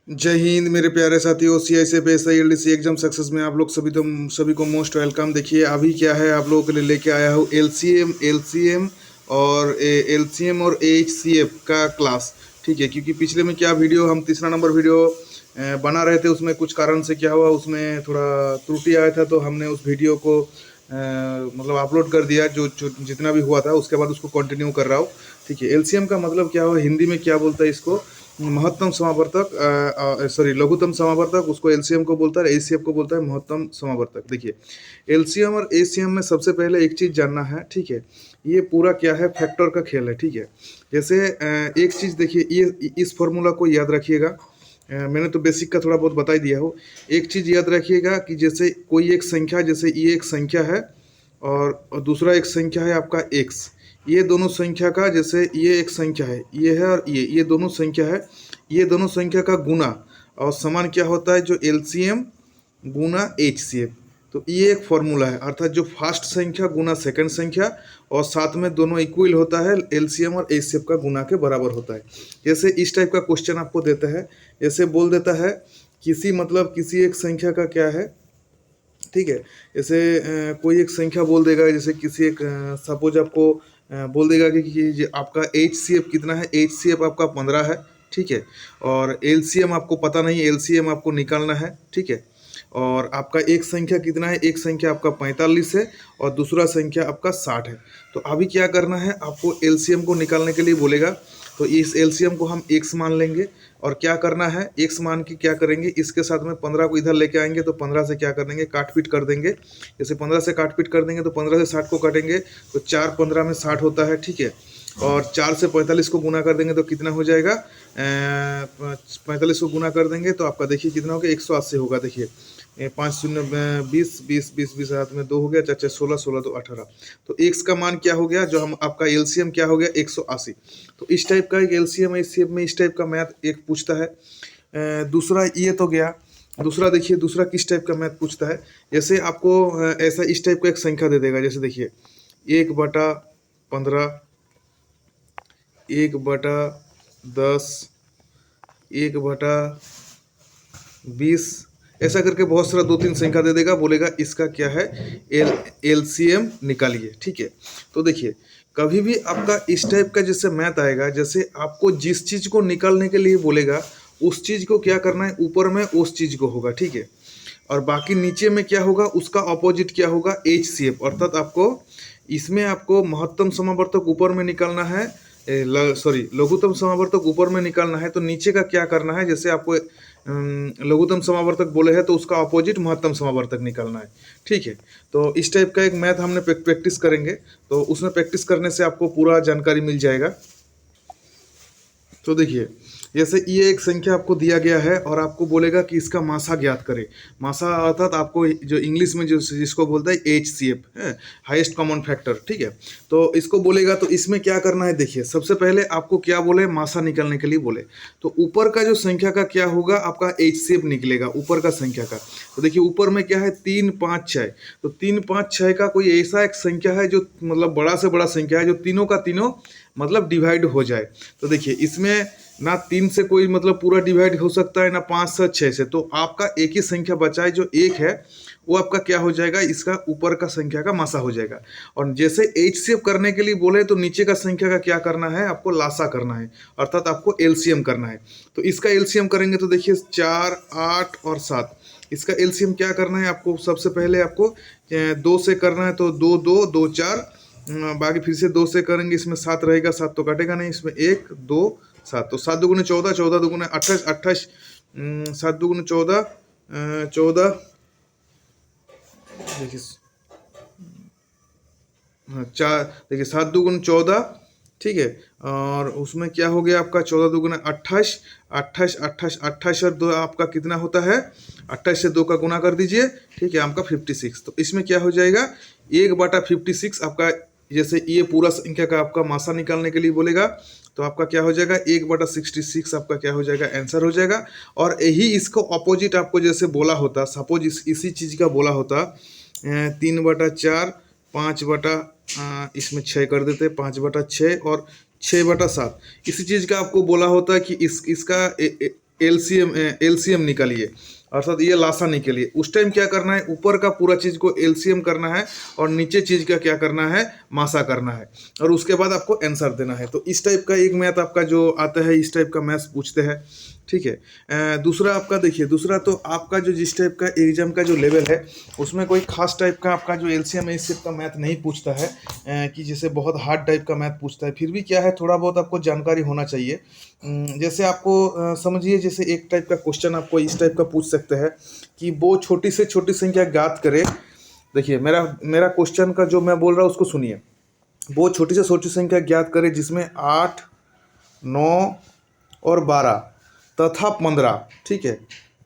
जय हिंद मेरे प्यारे साथियों। CISF SI LDC exam success में आप लोग सभी को मोस्ट वेलकम। देखिए अभी क्या है, आप लोगों के लिए लेके आया हूँ एलसीएम और एचसीएफ का क्लास। ठीक है, क्योंकि पिछले में क्या वीडियो हम तीसरा नंबर वीडियो बना रहे थे, उसमें कुछ कारण से क्या हुआ, उसमें थोड़ा त्रुटि आया था, तो हमने उस वीडियो को मतलब अपलोड कर दिया। जो जितना भी हुआ था उसके बाद उसको कंटिन्यू कर रहा हूँ। ठीक है, एलसीएम का मतलब क्या हुआ, हिंदी में क्या बोलता है इसको, महत्तम समावर्तक, सॉरी लघुत्तम समावर्तक, उसको एलसीएम को बोलता है। एचसीएफ को बोलता है महत्तम समावर्तक। देखिए एलसीएम और एचसीएम में सबसे पहले एक चीज़ जानना है। ठीक है, ये पूरा क्या है, फैक्टर का खेल है। ठीक है, जैसे एक चीज़ देखिए, ये इस फॉर्मूला को याद रखिएगा। मैंने तो बेसिक का थोड़ा बहुत बता ही दिया हो। एक चीज़ याद रखिएगा कि जैसे कोई एक संख्या, जैसे ये एक संख्या है और दूसरा एक संख्या है आपका एक्स। ये दोनों संख्या का, जैसे ये एक संख्या है, ये है, और ये दोनों संख्या है, ये दोनों संख्या का गुना और समान क्या होता है, जो एलसीएम गुना एचसीएफ। तो ये एक फॉर्मूला है, अर्थात जो फर्स्ट संख्या गुना सेकंड संख्या और साथ में दोनों इक्वल होता है, एलसीएम और एचसीएफ का गुना के बराबर होता है। जैसे इस टाइप का क्वेश्चन आपको देता है, जैसे बोल देता है किसी एक संख्या का क्या है। ठीक है, जैसे कोई एक संख्या बोल देगा, जैसे किसी एक सपोज आपको बोल देगा कि आपका एचसीएफ कितना है, एचसीएफ आपका 15 है। ठीक है, और एलसीएम आपको पता नहीं, एलसीएम आपको निकालना है। ठीक है, और आपका एक संख्या कितना है, एक संख्या आपका 45 है और दूसरा संख्या आपका 60 है। तो अभी क्या करना है, आपको एलसीएम को निकालने के लिए बोलेगा। तो इस एलसीएम को हम एक्स मान लेंगे और क्या करना है, एक्स मान के क्या करेंगे, इसके साथ में 15 को इधर लेके आएंगे, तो 15 से क्या कर देंगे, काट पीट कर देंगे। जैसे 15 से काट पीट कर देंगे तो 15 से 60 को काटेंगे तो 4 15 में 60 होता है। ठीक है, और 4 से 45 को गुना कर देंगे तो कितना हो जाएगा, 45 को गुना कर देंगे तो आपका देखिए कितना होगा, 180 होगा। देखिए 5 शून्य 20 20 20 20 हाथ में 2 हो गया, 4 4 16 16 तो 18। तो एक्स का मान क्या हो गया, जो हम आपका एलसीएम क्या हो गया, 180। तो इस टाइप का एक एलसीएम एचसीएफ में इस टाइप का मैथ एक पूछता है। दूसरा ये तो गया। दूसरा देखिए, दूसरा किस टाइप का मैथ पूछता है, जैसे आपको ऐसा इस टाइप का एक संख्या दे देगा। जैसे देखिए 1/15, 1/10, 1/20, ऐसा करके बहुत सारा 2-3 संख्या दे देगा, बोलेगा इसका क्या है, एलसीएम निकालिए। ठीक है, तो देखिए कभी भी आपका इस टाइप का जैसे मैथ आएगा, जैसे आपको जिस चीज़ को निकालने के लिए बोलेगा उस चीज़ को क्या करना है, ऊपर में उस चीज़ को होगा। ठीक है, और बाकी नीचे में क्या होगा, उसका ऑपोजिट क्या होगा, एचसीएफ। अर्थात आपको इसमें आपको महत्तम समावर्तक ऊपर में निकालना है, सॉरी लघुत्तम समावर्तक ऊपर में निकालना है, तो नीचे का क्या करना है, जैसे आपको लघुत्तम समावर्तक बोले हैं तो उसका अपोजिट महत्तम समावर्तक निकालना है। ठीक है, तो इस टाइप का एक मैथ हमने प्रैक्टिस करेंगे, तो उसमें प्रैक्टिस करने से आपको पूरा जानकारी मिल जाएगा। तो देखिए जैसे ये एक संख्या आपको दिया गया है और आपको बोलेगा कि इसका मासा ज्ञात करें। मासा अर्थात आपको जो इंग्लिश में जो जिसको बोलता है एचसीएफ है, हाईएस्ट कॉमन फैक्टर। ठीक है, तो इसको बोलेगा, तो इसमें क्या करना है, देखिए सबसे पहले आपको क्या बोले, मासा निकालने के लिए बोले, तो ऊपर का जो संख्या का क्या होगा, आपका एचसीएफ निकलेगा ऊपर का संख्या का। तो देखिए ऊपर में क्या है, 3 5 6। तो 3 5 6 का कोई ऐसा एक संख्या है जो मतलब बड़ा से बड़ा संख्या है, जो तीनों का तीनों मतलब डिवाइड हो जाए। तो देखिए इसमें ना 3 से कोई मतलब पूरा डिवाइड हो सकता है, ना 5 से 6 से, तो आपका एक ही संख्या बचा है जो 1 है, वो आपका क्या हो जाएगा, इसका ऊपर का संख्या का मासा हो जाएगा। और जैसे एचसीएफ करने के लिए बोले तो नीचे का संख्या का क्या करना है, आपको लासा करना है, अर्थात आपको एलसीएम करना है। तो इसका एलसीएम करेंगे तो देखिए 4 8 और 7, इसका एलसीएम क्या करना है आपको, सबसे पहले आपको 2 से करना है, तो 2 2 2 4, बाकी फिर से 2 से करेंगे, इसमें 7 रहेगा, 7 तो कटेगा नहीं, इसमें 1 2 7, तो 7 दूगुने 14, 14 दूगुने 28, 28, 7 दूगुने 14, 14, देखिए हाँ 4, देखिए 7 दूगुने 14। ठीक है, और उसमें क्या हो गया आपका, 14 दूगुने 28, 28 28 28 और 2 आपका कितना होता है, 28 से 2 का गुना कर दीजिए। ठीक है, आपका 56। तो इसमें क्या हो जाएगा, 1/56 आपका, जैसे ये पूरा संख्या का आपका मासा निकालने के लिए बोलेगा तो आपका क्या हो जाएगा, 1/66 आपका क्या हो जाएगा, आंसर हो जाएगा। और यही इसको अपोजिट आपको जैसे बोला होता, सपोज इसी चीज़ का बोला होता 3/4, 5 इसमें 6 कर देते, 5/6 और 6/7, इसी चीज़ का आपको बोला होता है कि इसका एलसीएम निकालिए, अर्थात ये लासा निकालिए। उस टाइम क्या करना है, ऊपर का पूरा चीज़ को एलसीएम करना है और नीचे चीज़ का क्या करना है, मासा करना है, और उसके बाद आपको आंसर देना है। तो इस टाइप का एक मैथ आपका जो आता है, इस टाइप का मैथ्स पूछते हैं, ठीक है। दूसरा आपका देखिए, दूसरा तो आपका जो जिस टाइप का एग्जाम का जो लेवल है उसमें कोई खास टाइप का आपका जो एलसीएम एचसीएफ का मैथ नहीं पूछता है, कि जैसे बहुत हार्ड टाइप का मैथ पूछता है। फिर भी क्या है, थोड़ा बहुत आपको जानकारी होना चाहिए। जैसे आपको समझिए, जैसे एक टाइप का क्वेश्चन आपको इस टाइप का पूछ सकते हैं कि वो छोटी से छोटी संख्या ज्ञात करे। देखिए मेरा क्वेश्चन का जो मैं बोल रहा हूँ उसको सुनिए। वो छोटी से छोटी संख्या ज्ञात करे जिसमें 8, 9 और 12 तथा 15, ठीक है,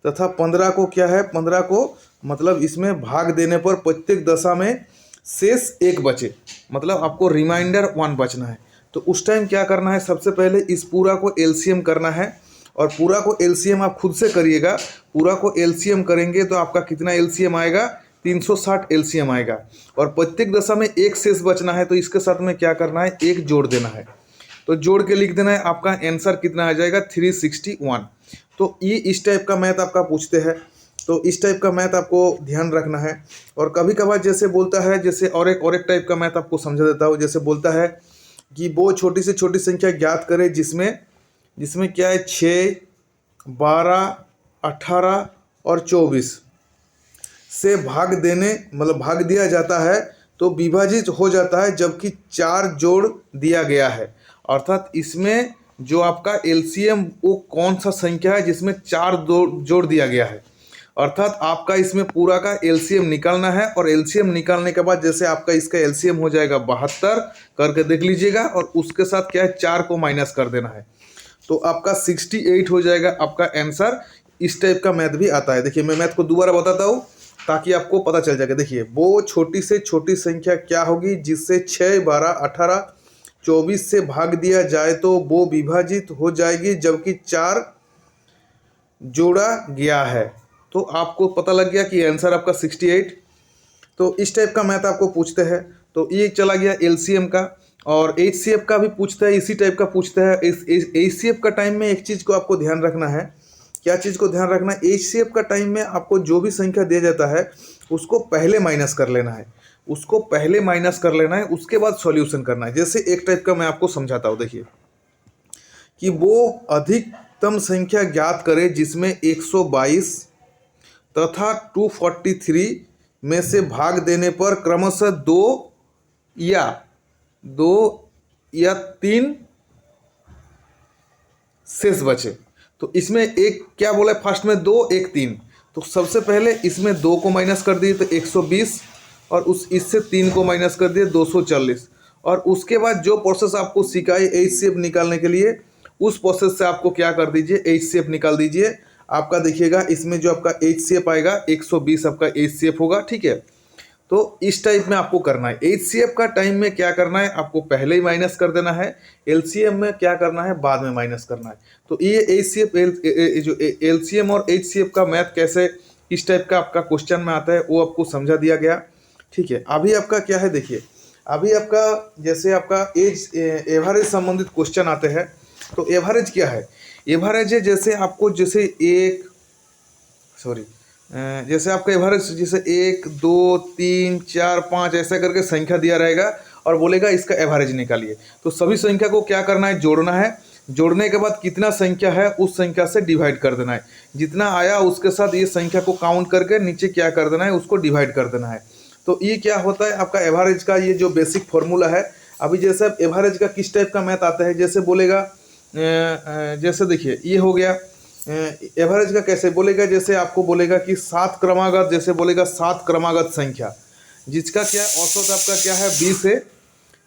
तथा 15 को क्या है, 15 को मतलब इसमें भाग देने पर प्रत्येक दशा में शेष 1 बचे, मतलब आपको रिमाइंडर 1 बचना है। तो उस टाइम क्या करना है, सबसे पहले इस पूरा को एलसीएम करना है, और पूरा को एलसीएम आप खुद से करिएगा। पूरा को एलसीएम करेंगे तो आपका कितना एलसीएम आएगा, 360 एलसीएम आएगा, और प्रत्येक दशा में 1 शेष बचना है। तो इसके साथ में क्या करना है, 1 जोड़ देना है, तो जोड़ के लिख देना है। आपका आंसर कितना आ जाएगा, 361। तो ये इस टाइप का मैथ आपका पूछते हैं, तो इस टाइप का मैथ आपको ध्यान रखना है। और कभी कभार जैसे बोलता है, जैसे और एक टाइप का मैथ आपको समझा देता हूँ। जैसे बोलता है कि वो छोटी से छोटी संख्या ज्ञात करे जिसमें क्या है, 6, 12, 18 और 24 से भाग देने मतलब भाग दिया जाता है तो विभाजित हो जाता है, जबकि 4 जोड़ दिया गया है। अर्थात इसमें जो आपका एलसीएम वो कौन सा संख्या है जिसमें 4 जोड़ दिया गया है। अर्थात आपका इसमें पूरा का एलसीएम निकालना है, और एलसीएम निकालने के बाद जैसे आपका इसका एलसीएम हो जाएगा 72 करके देख लीजिएगा, और उसके साथ क्या है, 4 को माइनस कर देना है, तो आपका 68 हो जाएगा आपका आंसर। इस टाइप का मैथ भी आता है। देखिए मैं मैथ को दोबारा बताता हूँ ताकि आपको पता चल जाएगा। देखिए वो छोटी से छोटी संख्या क्या होगी जिससे 6, 12, 18, 24 से भाग दिया जाए तो वो विभाजित हो जाएगी, जबकि 4 जोड़ा गया है। तो आपको पता लग गया कि आंसर आपका 68। तो इस टाइप का मैथ आपको पूछते हैं। तो ये चला गया एलसीएम का, और एचसीएफ का भी पूछता है, इसी टाइप का पूछता है। इस एचसीएफ का टाइम में एक चीज़ को आपको ध्यान रखना है। क्या चीज़ को ध्यान रखना है, एचसीएफ का टाइम में आपको जो भी संख्या दिया जाता है उसको पहले माइनस कर लेना है, उसके बाद सॉल्यूशन करना है। जैसे एक टाइप का मैं आपको समझाता हूँ। देखिए कि वो अधिकतम संख्या ज्ञात करे जिसमें 122 तथा 243 में से भाग देने पर क्रमशः 2 या 3 शेष बचे। तो इसमें एक क्या बोला है, फर्स्ट में 2, 1, 3। तो सबसे पहले इसमें 2 को माइनस कर दिए तो 120, और इससे 3 को माइनस कर दिए 240, और उसके बाद जो प्रोसेस आपको सिखाई एचसीएफ निकालने के लिए, उस प्रोसेस से आपको क्या कर दीजिए, एचसीएफ निकाल दीजिए। आपका देखिएगा इसमें जो आपका एचसीएफ आएगा 120 आपका एचसीएफ होगा, ठीक है। तो इस टाइप में आपको करना है। एचसीएफ का टाइम में क्या करना है, आपको पहले ही माइनस कर देना है। एलसीएम में क्या करना है, बाद में माइनस करना है। तो ये एचसीएफ जो एलसीएम और एचसीएफ का मैथ कैसे इस टाइप का आपका क्वेश्चन में आता है वो आपको समझा दिया गया, ठीक है। अभी आपका क्या है, देखिए अभी आपका जैसे आपका एवरेज संबंधित क्वेश्चन आते हैं। तो एवरेज क्या है, एवरेज है जैसे आपको जैसे आपका एवरेज जैसे 1, 2, 3, 4, 5 ऐसा करके संख्या दिया रहेगा और बोलेगा इसका एवरेज निकालिए। तो सभी संख्या को क्या करना है, जोड़ना है। जोड़ने के बाद कितना संख्या है उस संख्या से डिवाइड कर देना है। जितना आया उसके साथ ये संख्या को काउंट करके नीचे क्या कर देना है, उसको डिवाइड कर देना है। तो ये क्या होता है आपका एवरेज का ये जो बेसिक फॉर्मूला है। अभी जैसे एवरेज का किस टाइप का मैथ आता है, जैसे बोलेगा जैसे देखिए ये हो गया एवरेज का कैसे बोलेगा, जैसे आपको बोलेगा कि 7 क्रमागत, जैसे बोलेगा 7 क्रमागत संख्या जिसका क्या औसत आपका क्या है 20 है।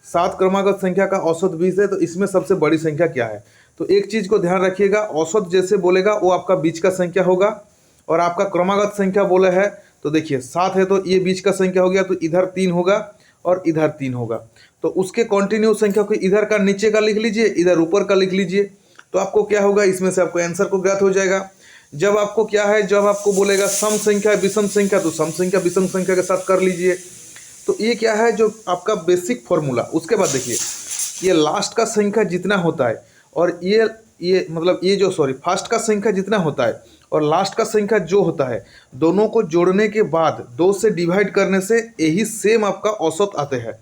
7 क्रमागत संख्या का औसत 20 है, तो इसमें सबसे बड़ी संख्या क्या है। तो एक चीज़ को ध्यान रखिएगा, औसत जैसे बोलेगा वो आपका बीच का संख्या होगा, और आपका क्रमागत संख्या बोला है तो देखिए 7 है तो ये बीच का संख्या हो गया, तो इधर 3 होगा और इधर 3 होगा। तो उसके कंटिन्यू संख्या को इधर का नीचे का लिख लीजिए, इधर ऊपर का लिख लीजिए, तो आपको क्या होगा, इसमें से आपको आंसर को ज्ञात हो जाएगा। जब आपको क्या है, जब आपको बोलेगा सम संख्या विषम संख्या, तो सम संख्या विषम संख्या के साथ कर लीजिए। तो ये क्या है जो आपका बेसिक फॉर्मूला। उसके बाद देखिए ये लास्ट का संख्या जितना होता है और ये ये मतलब ये जो सॉरी फर्स्ट का संख्या जितना होता है और लास्ट का संख्या जो होता है, दोनों को जोड़ने के बाद 2 से डिवाइड करने से यही सेम आपका औसत आते हैं।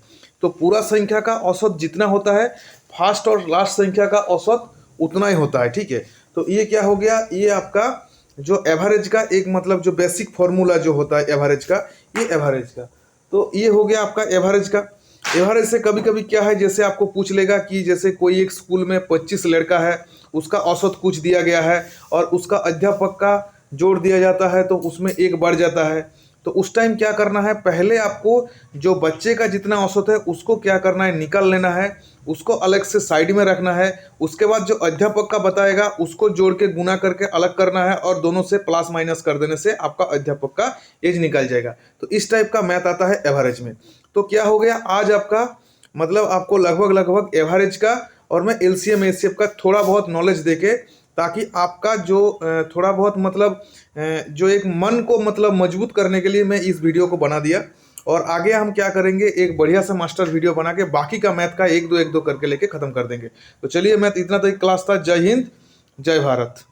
तो पूरा संख्या का औसत जितना होता है, फर्स्ट और लास्ट संख्या का औसत उतना ही होता है, ठीक है। तो ये क्या हो गया, ये आपका जो एवरेज का एक मतलब जो बेसिक फॉर्मूला जो होता है एवरेज का, ये एवरेज का, तो ये हो गया आपका एवरेज का। एवरेज से कभी कभी क्या है, जैसे आपको पूछ लेगा कि जैसे कोई एक स्कूल में 25 लड़का है, उसका औसत कुछ दिया गया है और उसका अध्यापक का जोड़ दिया जाता है, तो उसमें एक बढ़ जाता है। तो उस टाइम क्या करना है, पहले आपको जो बच्चे का जितना औसत है उसको क्या करना है, निकाल लेना है, उसको अलग से साइड में रखना है। उसके बाद जो अध्यापक का बताएगा उसको जोड़ के गुना करके अलग करना है और दोनों से प्लस माइनस कर देने से आपका अध्यापक का एज निकल जाएगा। तो इस टाइप का मैथ आता है एवरेज में। तो क्या हो गया, आज आपका मतलब आपको लगभग एवरेज का और मैं एलसीएम एचसीएफ का थोड़ा बहुत नॉलेज देके, ताकि आपका जो थोड़ा बहुत मतलब जो एक मन को मतलब मजबूत करने के लिए मैं इस वीडियो को बना दिया। और आगे हम क्या करेंगे, एक बढ़िया सा मास्टर वीडियो बना के बाकी का मैथ का एक दो करके लेके खत्म कर देंगे। तो चलिए, मैथ इतना तो एक क्लास था। जय हिंद, जय भारत।